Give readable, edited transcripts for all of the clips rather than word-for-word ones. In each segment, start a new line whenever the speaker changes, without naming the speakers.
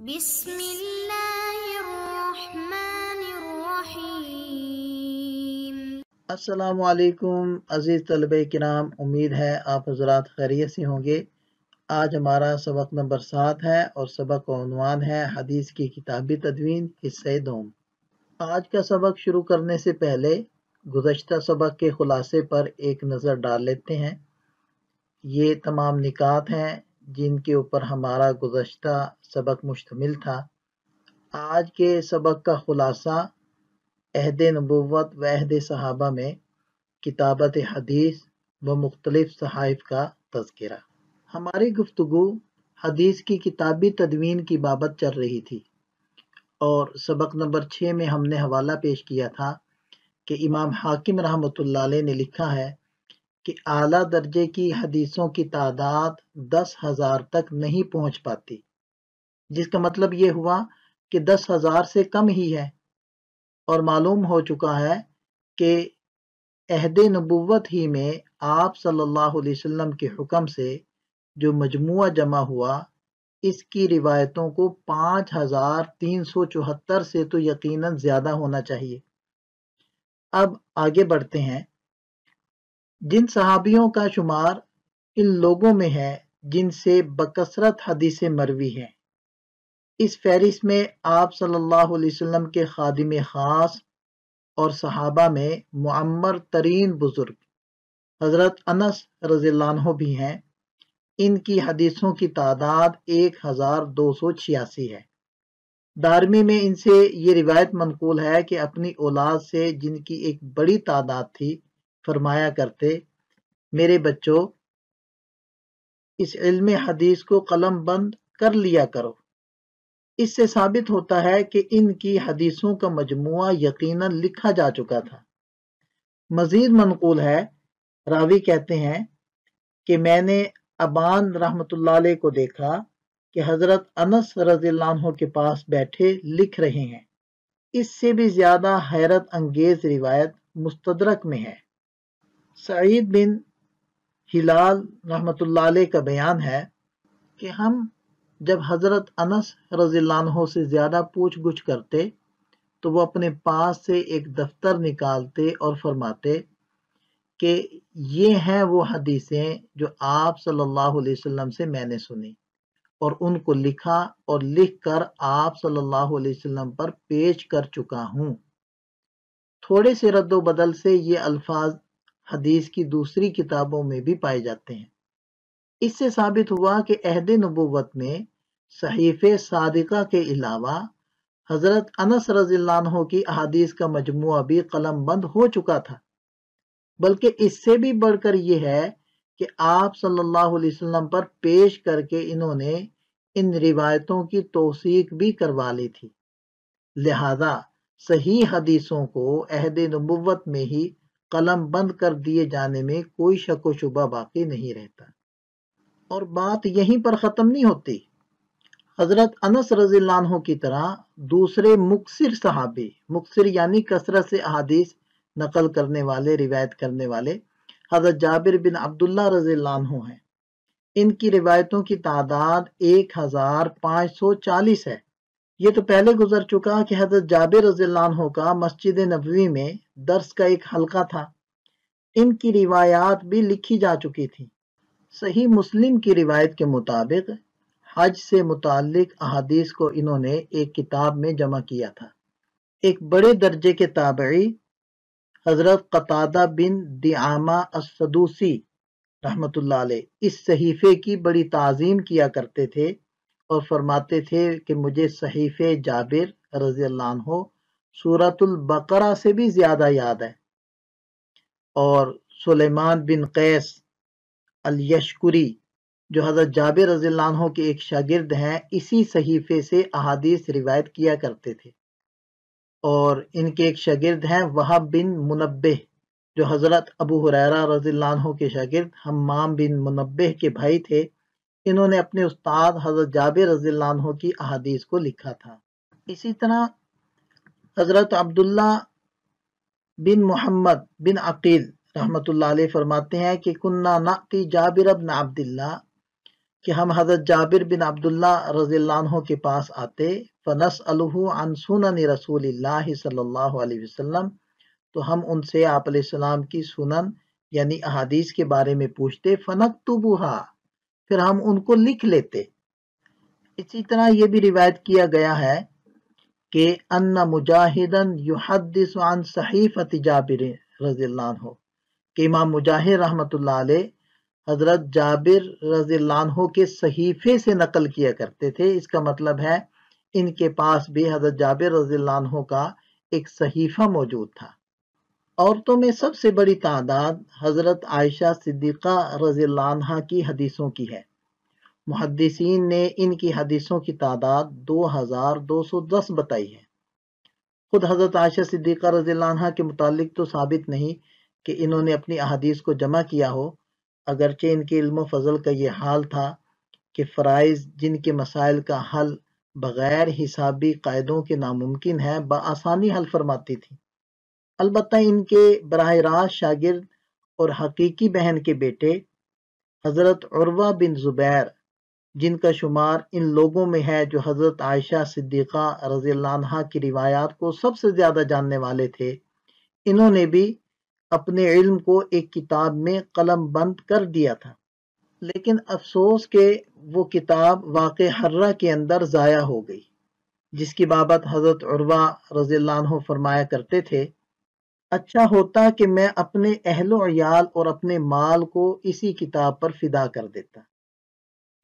بسم اللہ الرحمن الرحیم۔
السلام علیکم عزیز طلبہ کرام، امید ہے آپ حضرات خیریت سے ہوں گے۔ آج ہمارا سبق نمبر 7 ہے اور سبق کا عنوان ہے حدیث کی کتابی تدوین حصہ دوم۔ آج کا سبق شروع کرنے سے پہلے گزشتہ سبق کے خلاصے پر ایک نظر ڈال لیتے ہیں۔ یہ تمام نکات ہیں جن کے اوپر ہمارا گزشتہ سبق مشتمل تھا۔ آج کے سبق کا خلاصہ عہد نبوت و عہد صحابہ میں کتابت حدیث و مختلف صحائف کا تذکرہ۔ ہماری گفتگو حدیث کی کتابی تدوین کی بابت چل رہی تھی اور سبق نمبر 6 میں ہم نے حوالہ پیش کیا تھا کہ امام حاکم رحمۃ اللہ علیہ نے لکھا ہے کہ اعلیٰ درجے کی حدیثوں کی تعداد 10,000 تک نہیں پہنچ پاتی، جس کا مطلب یہ ہوا کہ 10,000 سے کم ہی ہے، اور معلوم ہو چکا ہے کہ عہد نبوت ہی میں آپ صلی اللہ علیہ وسلم کے حکم سے جو مجموعہ جمع ہوا، اس کی روایتوں کو 5,374 سے تو یقیناً زیادہ ہونا چاہیے۔ اب آگے بڑھتے ہیں۔ جن صحابیوں کا شمار ان لوگوں میں ہے جن سے بکثرت حدیث مروی ہیں، اس فہرست میں آپ صلی اللہ علیہ وسلم کے خادم خاص اور صحابہ میں معمر ترین بزرگ حضرت انس رضی اللہ عنہ بھی ہیں۔ ان کی حدیثوں کی تعداد 1,286 ہے۔ دارمی میں ان سے یہ روایت منقول ہے کہ اپنی اولاد سے جن کی ایک بڑی تعداد تھی فرمایا کرتے، میرے بچوں، اس علم حدیث کو قلم بند کر لیا کرو۔ اس سے ثابت ہوتا ہے کہ ان کی حدیثوں کا مجموعہ یقیناً لکھا جا چکا تھا۔ مزید منقول ہے، راوی کہتے ہیں کہ میں نے ابان رحمۃ اللہ علیہ کو دیکھا کہ حضرت انس رضی اللہ عنہ کے پاس بیٹھے لکھ رہے ہیں۔ اس سے بھی زیادہ حیرت انگیز روایت مستدرک میں ہے۔ سعید بن ہلال رحمۃ اللہ علیہ کا بیان ہے کہ ہم جب حضرت انس رضی اللہ عنہ سے زیادہ پوچھ گچھ کرتے تو وہ اپنے پاس سے ایک دفتر نکالتے اور فرماتے کہ یہ ہیں وہ حدیثیں جو آپ صلی اللہ علیہ وسلم سے میں نے سنی اور ان کو لکھا اور لکھ کر آپ صلی اللہ علیہ وسلم پر پیش کر چکا ہوں۔ تھوڑے سے رد و بدل سے یہ الفاظ حدیث کی دوسری کتابوں میں بھی پائے جاتے ہیں۔ اس سے ثابت ہوا کہ عہد نبوت میں صحیفہ صادقہ کے علاوہ حضرت انس رضی اللہ عنہ کی احادیث کا مجموعہ بھی قلم بند ہو چکا تھا، بلکہ اس سے بھی بڑھ کر یہ ہے کہ آپ صلی اللہ علیہ وسلم پر پیش کر کے انہوں نے ان روایتوں کی توثیق بھی کروا لی تھی۔ لہذا صحیح حدیثوں کو عہد نبوت میں ہی قلم بند کر دیے جانے میں کوئی شک و شبہ باقی نہیں رہتا۔ اور بات یہیں پر ختم نہیں ہوتی۔ حضرت انس رضی اللہ عنہ کی طرح دوسرے مکثر صحابی، مکثر یعنی کثرت سے احادیث نقل کرنے والے، روایت کرنے والے، حضرت جابر بن عبداللہ رضی اللہ عنہ ہیں۔ ان کی روایتوں کی تعداد 1,540 ہے۔ یہ تو پہلے گزر چکا کہ حضرت جابر رضی اللہ عنہ کا مسجد نبوی میں درس کا ایک حلقہ تھا۔ ان کی روایات بھی لکھی جا چکی تھی۔ صحیح مسلم کی روایت کے مطابق حج سے متعلق احادیث کو انہوں نے ایک کتاب میں جمع کیا تھا۔ ایک بڑے درجے کے تابعی حضرت قتادہ بن دعامہ السدوسی رحمۃ اللہ علیہ اس صحیفے کی بڑی تعظیم کیا کرتے تھے اور فرماتے تھے کہ مجھے صحیفے جابر رضی اللہ عنہ سورۃ البقرہ سے بھی زیادہ یاد ہے۔ اور سلیمان بن قیس الیشکری جو حضرت جابر رضی اللہ عنہ کے ایک شاگرد ہیں، اسی صحیفے سے احادیث روایت کیا کرتے تھے۔ اور ان کے ایک شاگرد ہیں وہب بن منبہ جو حضرت ابو ہریرہ رضی اللہ عنہ کے شاگرد حمام بن منبہ کے بھائی تھے۔ انہوں نے اپنے استاد حضرت جابر رضی اللہ عنہ کی احادیث کو لکھا تھا۔ اسی طرح حضرت عبداللہ بن محمد بن عقیل رحمۃ اللہ علیہ فرماتے ہیں کہ کننا نأتی جابر بن عبداللہ کہ ہم حضرت جابر بن عبداللہ رضی اللہ عنہ کے پاس آتے فنسألہ عن سنن رسول اللہ صلی اللہ علیہ وسلم، تو ہم ان سے آپ علیہ السلام کی سنن یعنی احادیث کے بارے میں پوچھتے، فنکتبھا، پھر ہم ان کو لکھ لیتے۔ اسی طرح یہ بھی روایت کیا گیا ہے کہ ان مجاہدن یحدث عن صحیفۃ جابر رضی اللہ عنہ، کہ امام مجاہد رحمۃ اللہ علیہ حضرت جابر رضی اللہ عنہ کے صحیفے سے نقل کیا کرتے تھے۔ اس کا مطلب ہے ان کے پاس بھی حضرت جابر رضی اللہ عنہ کا ایک صحیفہ موجود تھا۔ عورتوں میں سب سے بڑی تعداد حضرت عائشہ صدیقہ رضی اللہ عنہ کی حدیثوں کی ہے۔ محدثین نے ان کی حدیثوں کی تعداد 2210 بتائی ہے۔ خود حضرت عائشہ صدیقہ رضی اللہ عنہ کے متعلق تو ثابت نہیں کہ انہوں نے اپنی احادیث کو جمع کیا ہو، اگرچہ ان کے علم و فضل کا یہ حال تھا کہ فرائض جن کے مسائل کا حل بغیر حسابی قاعدوں کے ناممکن ہے، بآسانی حل فرماتی تھی۔ البتہ ان کے براہ راست شاگرد اور حقیقی بہن کے بیٹے حضرت عروہ بن زبیر، جن کا شمار ان لوگوں میں ہے جو حضرت عائشہ صدیقہ رضی اللہ عنہا کی روایات کو سب سے زیادہ جاننے والے تھے، انہوں نے بھی اپنے علم کو ایک کتاب میں قلم بند کر دیا تھا، لیکن افسوس کہ وہ کتاب واقع حرہ کے اندر ضائع ہو گئی، جس کی بابت حضرت عروہ رضی اللہ عنہ فرمایا کرتے تھے، اچھا ہوتا کہ میں اپنے اہل و عیال اور اپنے مال کو اسی کتاب پر فدا کر دیتا۔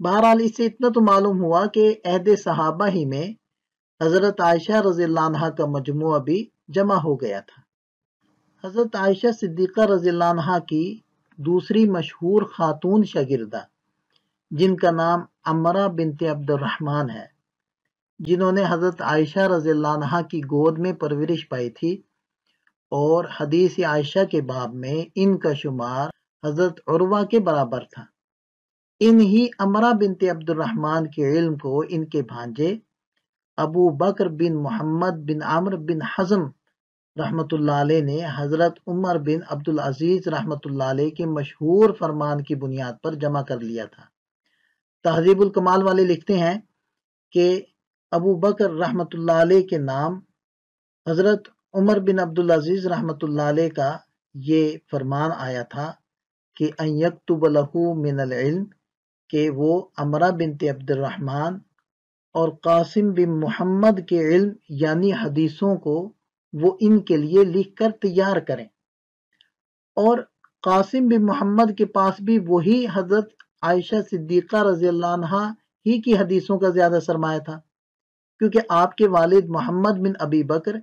بہرحال اس سے اتنا تو معلوم ہوا کہ عہد صحابہ ہی میں حضرت عائشہ رضی اللہ عنہ کا مجموعہ بھی جمع ہو گیا تھا۔ حضرت عائشہ صدیقہ رضی اللہ عنہ کی دوسری مشہور خاتون شاگردہ، جن کا نام عمرہ بنت عبد الرحمن ہے، جنہوں نے حضرت عائشہ رضی اللہ عنہ کی گود میں پرورش پائی تھی، اور حدیث عائشہ کے باب میں ان کا شمار حضرت عروہ کے برابر تھا۔ انہی عمرہ بنت عبد الرحمن کے علم کو ان کے بھانجے ابو بکر بن محمد بن عمرو بن حزم رحمۃ اللہ علیہ نے حضرت عمر بن عبد العزیز رحمۃ اللہ علیہ کے مشہور فرمان کی بنیاد پر جمع کر لیا تھا۔ تہذیب الکمال والے لکھتے ہیں کہ ابو بکر رحمۃ اللہ علیہ کے نام حضرت عمر بن عبد العزیز رحمۃ اللہ علیہ کا یہ فرمان آیا تھا کہ ان یکتب لہ من العلم، کہ وہ عمرہ بنت عبد الرحمن اور قاسم بن محمد کے علم یعنی حدیثوں کو وہ ان کے لیے لکھ کر تیار کریں، اور قاسم بن محمد کے پاس بھی وہی حضرت عائشہ صدیقہ رضی اللہ عنہ ہی کی حدیثوں کا زیادہ سرمایہ تھا، کیونکہ آپ کے والد محمد بن ابی بکر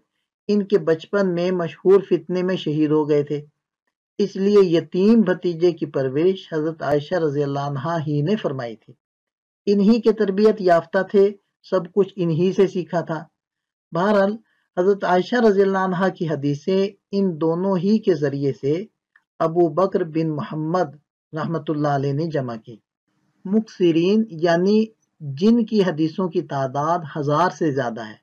ان کے بچپن میں مشہور فتنے میں شہید ہو گئے تھے، اس لیے یتیم بھتیجے کی پرورش حضرت عائشہ رضی اللہ عنہ ہی نے فرمائی تھی۔ انہی کے تربیت یافتہ تھے، سب کچھ انہی سے سیکھا تھا۔ بہرحال حضرت عائشہ رضی اللہ عنہ کی حدیثیں ان دونوں ہی کے ذریعے سے ابو بکر بن محمد رحمۃ اللہ علیہ نے جمع کی۔ مکثرین یعنی جن کی حدیثوں کی تعداد 1000 سے زیادہ ہے،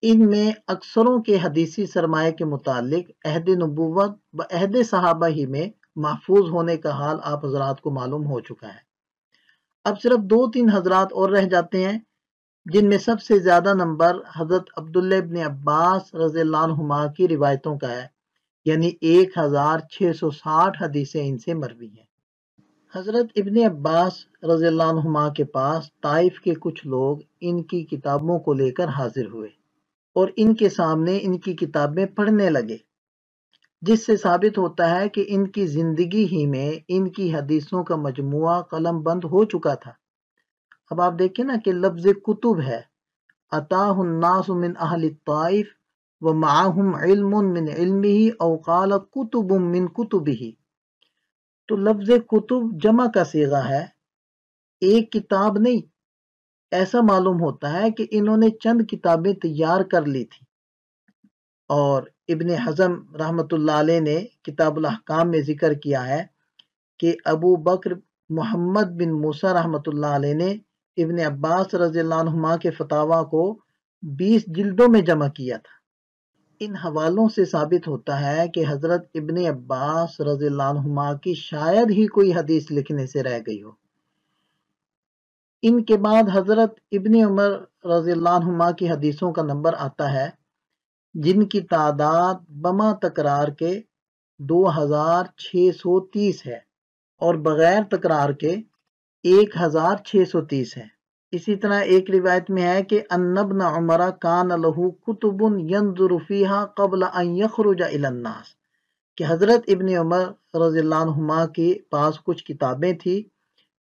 ان میں اکثروں کے حدیثی سرمایہ کے متعلق عہد نبوت و عہد صحابہ ہی میں محفوظ ہونے کا حال آپ حضرات کو معلوم ہو چکا ہے۔ اب صرف 2-3 حضرات اور رہ جاتے ہیں، جن میں سب سے زیادہ نمبر حضرت عبداللہ ابن عباس رضی اللہ عنہما کی روایتوں کا ہے، یعنی 1660 حدیثیں ان سے مروی ہیں۔ حضرت ابن عباس رضی اللہ عنہما کے پاس طائف کے کچھ لوگ ان کی کتابوں کو لے کر حاضر ہوئے اور ان کے سامنے ان کی کتابیں پڑھنے لگے، جس سے ثابت ہوتا ہے کہ ان کی زندگی ہی میں ان کی حدیثوں کا مجموعہ قلم بند ہو چکا تھا۔ اب آپ دیکھیں نا کہ لفظ کتب ہے، اتاہ الناس من اہل الطائف ومعہم علم من علمہ او قال کتب من کتبہ، تو لفظ کتب جمع کا صیغہ ہے، ایک کتاب نہیں۔ ایسا معلوم ہوتا ہے کہ انہوں نے چند کتابیں تیار کر لی تھی، اور ابن حزم رحمۃ اللہ علیہ نے کتاب الاحکام میں ذکر کیا ہے کہ ابو بکر محمد بن موسیٰ رحمۃ اللہ علیہ نے ابن عباس رضی اللہ عنہما کے فتاویٰ کو 20 جلدوں میں جمع کیا تھا۔ ان حوالوں سے ثابت ہوتا ہے کہ حضرت ابن عباس رضی اللہ عنہما کی شاید ہی کوئی حدیث لکھنے سے رہ گئی ہو۔ ان کے بعد حضرت ابن عمر رضی اللہ عنہما کی حدیثوں کا نمبر آتا ہے جن کی تعداد بما تکرار کے 2630 ہے اور بغیر تکرار کے 1630 ہے۔ اسی طرح ایک روایت میں ہے کہ ان ابن عمر کان لہ کتب ینظر فیہا قبل ان یخرج الی الناس، کہ حضرت ابن عمر رضی اللہ عنہما کے پاس کچھ کتابیں تھی،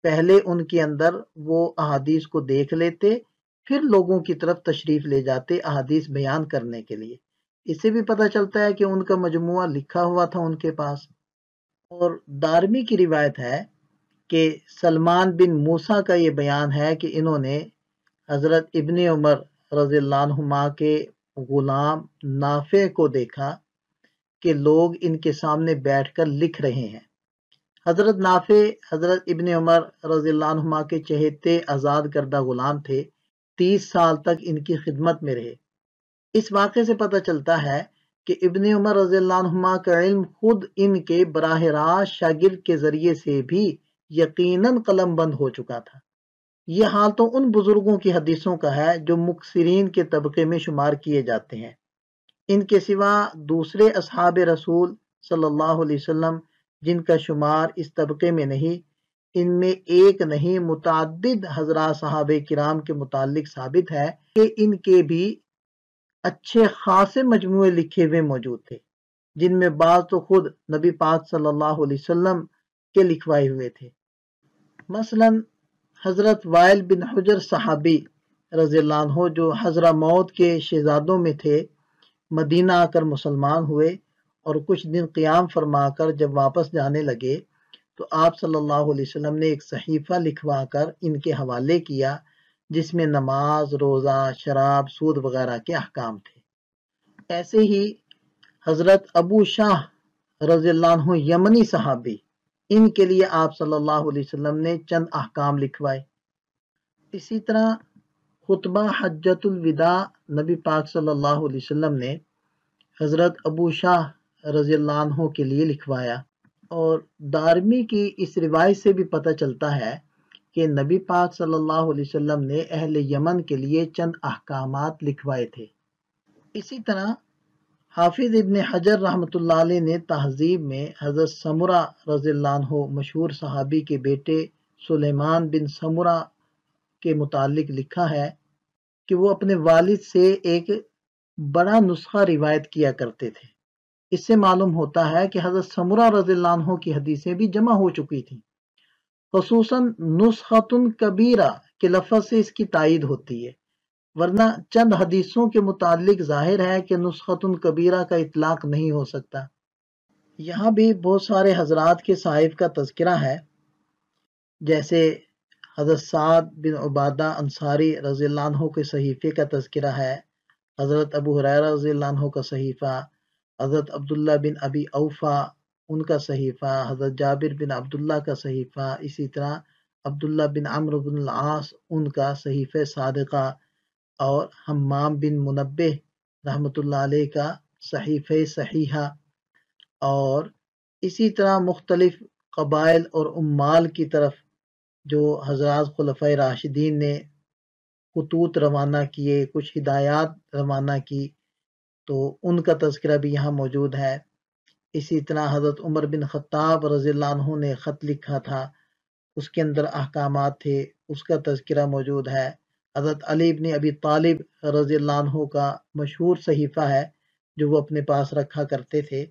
پہلے ان کے اندر وہ احادیث کو دیکھ لیتے، پھر لوگوں کی طرف تشریف لے جاتے احادیث بیان کرنے کے لیے۔ اس سے بھی پتہ چلتا ہے کہ ان کا مجموعہ لکھا ہوا تھا ان کے پاس۔ اور دارمی کی روایت ہے کہ سلمان بن موسیٰ کا یہ بیان ہے کہ انہوں نے حضرت ابن عمر رضی اللہ عنہما کے غلام نافع کو دیکھا کہ لوگ ان کے سامنے بیٹھ کر لکھ رہے ہیں۔ حضرت نافع حضرت ابن عمر رضی اللہ عنہما کے چہیتے آزاد کردہ غلام تھے، 30 سال تک ان کی خدمت میں رہے۔ اس واقعے سے پتہ چلتا ہے کہ ابن عمر رضی اللہ عنہما کا علم خود ان کے براہ راست شاگرد کے ذریعے سے بھی یقیناً قلم بند ہو چکا تھا۔ یہ حال تو ان بزرگوں کی حدیثوں کا ہے جو مکثرین کے طبقے میں شمار کیے جاتے ہیں۔ ان کے سوا دوسرے اصحاب رسول صلی اللہ علیہ وسلم جن کا شمار اس طبقے میں نہیں، ان میں ایک نہیں متعدد حضرات صحابہ کرام کے متعلق ثابت ہے کہ ان کے بھی اچھے خاصے مجموعے لکھے ہوئے موجود تھے، جن میں بعض تو خود نبی پاک صلی اللہ علیہ وسلم کے لکھوائے ہوئے تھے۔ مثلا حضرت وائل بن حجر صحابی رضی اللہ عنہ جو حضرموت کے شہزادوں میں تھے، مدینہ آ کر مسلمان ہوئے اور کچھ دن قیام فرما کر جب واپس جانے لگے تو آپ صلی اللہ علیہ وسلم نے ایک صحیفہ لکھوا کر ان کے حوالے کیا جس میں نماز، روزہ، شراب، سود وغیرہ کے احکام تھے۔ ایسے ہی حضرت ابو شاہ رضی اللہ عنہ یمنی صحابی، ان کے لیے آپ صلی اللہ علیہ وسلم نے چند احکام لکھوائے۔ اسی طرح خطبہ حجۃ الوداع نبی پاک صلی اللہ علیہ وسلم نے حضرت ابو شاہ رضی اللہ عنہ کے لیے لکھوایا۔ اور دارمی کی اس روایت سے بھی پتہ چلتا ہے کہ نبی پاک صلی اللہ علیہ وسلم نے اہل یمن کے لیے چند احکامات لکھوائے تھے۔ اسی طرح حافظ ابن حجر رحمۃ اللہ علیہ نے تہذیب میں حضرت سمرہ رضی اللہ عنہ مشہور صحابی کے بیٹے سلیمان بن سمرہ کے متعلق لکھا ہے کہ وہ اپنے والد سے ایک بڑا نسخہ روایت کیا کرتے تھے۔ اس سے معلوم ہوتا ہے کہ حضرت سمرہ رضی اللہ عنہ کی حدیثیں بھی جمع ہو چکی تھیں، خصوصاً نسخۃ کبیرہ کے لفظ سے اس کی تائید ہوتی ہے، ورنہ چند حدیثوں کے متعلق ظاہر ہے کہ نسخۃ کبیرہ کا اطلاق نہیں ہو سکتا۔ یہاں بھی بہت سارے حضرات کے صاحب کا تذکرہ ہے، جیسے حضرت سعد بن عبادہ انصاری رضی اللہ عنہ کے صحیفے کا تذکرہ ہے، حضرت ابو ہریرہ رضی اللہ عنہ کا صحیفہ، حضرت عبداللہ بن ابی اوفا ان کا صحیفہ، حضرت جابر بن عبداللہ کا صحیفہ، اسی طرح عبداللہ بن عمرو بن العاص ان کا صحیفہ صادقہ، اور حمام بن منبہ رحمۃ اللہ علیہ کا صحیفہ صحیحہ، اور اسی طرح مختلف قبائل اور عمال کی طرف جو حضرات خلفائے راشدین نے خطوط روانہ کیے، کچھ ہدایات روانہ کی، تو ان کا تذکرہ بھی یہاں موجود ہے۔ اسی طرح حضرت عمر بن خطاب رضی اللہ عنہ نے خط لکھا تھا، اس کے اندر احکامات تھے، اس کا تذکرہ موجود ہے۔ حضرت علی بن ابی طالب رضی اللہ عنہ کا مشہور صحیفہ ہے جو وہ اپنے پاس رکھا کرتے تھے۔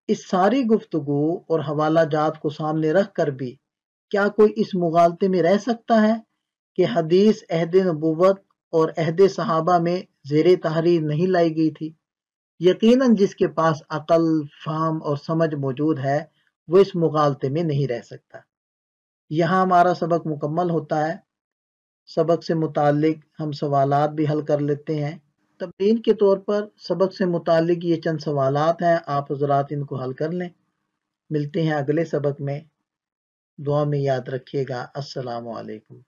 اس ساری گفتگو اور حوالہ جات کو سامنے رکھ کر بھی کیا کوئی اس مغالطے میں رہ سکتا ہے کہ حدیث عہد نبوت اور عہد صحابہ میں زیر تحریر نہیں لائی گئی تھی؟ یقیناً جس کے پاس عقل، فہم اور سمجھ موجود ہے وہ اس مغالطے میں نہیں رہ سکتا۔ یہاں ہمارا سبق مکمل ہوتا ہے۔ سبق سے متعلق ہم سوالات بھی حل کر لیتے ہیں۔ تمرین کے طور پر سبق سے متعلق یہ چند سوالات ہیں، آپ حضرات ان کو حل کر لیں۔ ملتے ہیں اگلے سبق میں، دعا میں یاد رکھیے گا۔ السلام علیکم۔